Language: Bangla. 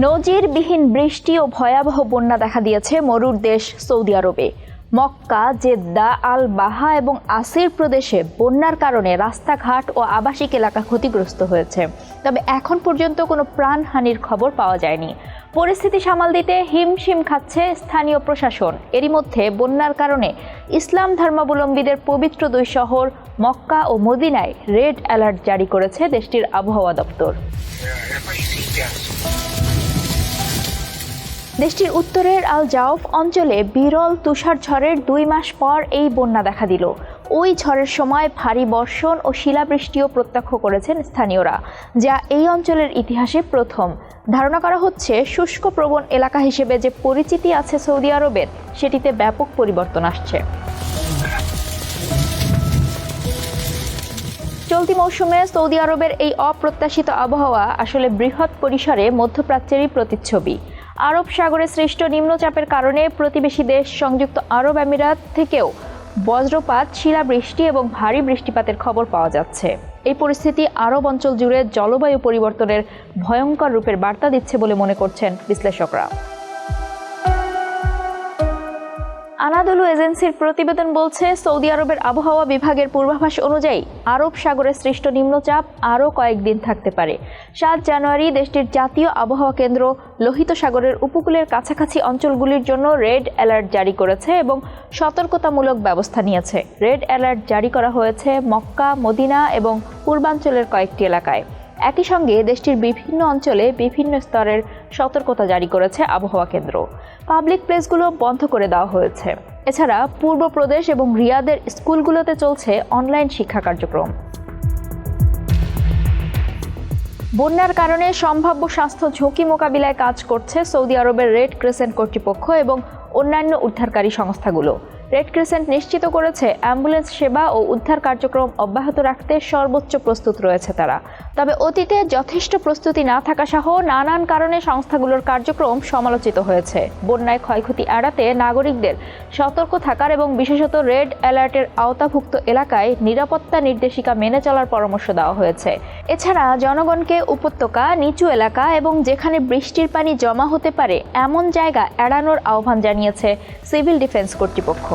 নজিরবিহীন বৃষ্টি ও ভয়াবহ বন্যা দেখা দিয়েছে মরুর দেশ সৌদি আরবে। মক্কা, জেদ্দা, আল বাহা এবং আসির প্রদেশে বন্যার কারণে রাস্তাঘাট ও আবাসিক এলাকা ক্ষতিগ্রস্ত হয়েছে। তবে এখন পর্যন্ত কোনো প্রাণহানির খবর পাওয়া যায়নি। পরিস্থিতি সামাল দিতে হিমশিম খাচ্ছে স্থানীয় প্রশাসন। এরই মধ্যে বন্যার কারণে ইসলাম ধর্মাবলম্বীদের পবিত্র দুই শহর মক্কা ও মদিনায় রেড অ্যালার্ট জারি করেছে দেশটির আবহাওয়া দপ্তর। দেশটির উত্তরের আল জাউফ অঞ্চলে বিরল তুষার ঝড়ের 2 মাস পর এই বন্যা দেখা দিল। ওই ঝড়ের সময় ভারী বর্ষণ ও শিলাবৃষ্টিও প্রত্যক্ষ করেছেন স্থানীয়রা, যা এই অঞ্চলের ইতিহাসে প্রথম। ধারণা করা হচ্ছে শুষ্ক প্রবণ এলাকা হিসেবে যে পরিচিতি আছে সৌদি আরবের, সেটিতে ব্যাপক পরিবর্তন আসছে। চলতি মৌসুমে সৌদি আরবের এই অপ্রত্যাশিত আবহাওয়া আসলে বৃহৎ পরিসরে মধ্যপ্রাচ্যেরই প্রতিচ্ছবি। আরব সাগরে সৃষ্ট নিম্নচাপের কারণে প্রতিবেশী দেশ সংযুক্ত আরব আমিরাত থেকেও বজ্রপাত, শিলাবৃষ্টি এবং ভারী বৃষ্টিপাতের খবর পাওয়া যাচ্ছে। এই পরিস্থিতি আরব অঞ্চল জুড়ে জলবায়ু পরিবর্তনের ভয়ঙ্কর রূপের বার্তা দিচ্ছে বলে মনে করছেন বিশ্লেষকরা। আনাদোলু এজেন্সির প্রতিবেদন বলছে, সৌদি আরবের আবহাওয়া বিভাগের পূর্বাভাস অনুযায়ী আরব সাগরে সৃষ্ট নিম্নচাপ আরও কয়েকদিন থাকতে পারে। 7 জানুয়ারি দেশটির জাতীয় আবহাওয়া কেন্দ্র লোহিত সাগরের উপকূলের কাছাকাছি অঞ্চলগুলির জন্য রেড অ্যালার্ট জারি করেছে এবং সতর্কতামূলক ব্যবস্থা নিয়েছে। রেড অ্যালার্ট জারি করা হয়েছে মক্কা, মদিনা এবং পূর্বাঞ্চলের কয়েকটি এলাকায়। একই সঙ্গে দেশটির বিভিন্ন অঞ্চলে বিভিন্ন স্তরের সতর্কতা জারি করেছে আবহাওয়া কেন্দ্র। পাবলিক প্লেসগুলো বন্ধ করে দেওয়া হয়েছে। এছাড়া পূর্ব প্রদেশ এবং রিয়াদের স্কুলগুলোতে চলছে অনলাইন শিক্ষা কার্যক্রম। বন্যার কারণে সম্ভাব্য স্বাস্থ্য ঝুঁকি মোকাবিলায় কাজ করছে সৌদি আরবের রেড ক্রিসেন্ট কর্তৃপক্ষ এবং অন্যান্য উদ্ধারকারী সংস্থাগুলো। রেড ক্রিসেন্ট নিশ্চিত করেছে অ্যাম্বুলেন্স সেবা ও উদ্ধার কার্যক্রম অব্যাহত রাখতে সর্বোচ্চ প্রস্তুত রয়েছে তারা। তবে অতীতে যথেষ্ট প্রস্তুতি না থাকা সহ নানান কারণে সংস্থাগুলোর কার্যক্রম সমালোচিত হয়েছে। বন্যায় ক্ষয়ক্ষতি এড়াতে নাগরিকদের সতর্ক থাকার এবং বিশেষত রেড অ্যালার্টের আওতাভুক্ত এলাকায় নিরাপত্তা নির্দেশিকা মেনে চলার পরামর্শ দেওয়া হয়েছে। এছাড়া জনগণকে উপত্যকা, নিচু এলাকা এবং যেখানে বৃষ্টির পানি জমা হতে পারে এমন জায়গা এড়ানোর আহ্বান জানিয়েছে সিভিল ডিফেন্স কর্তৃপক্ষ।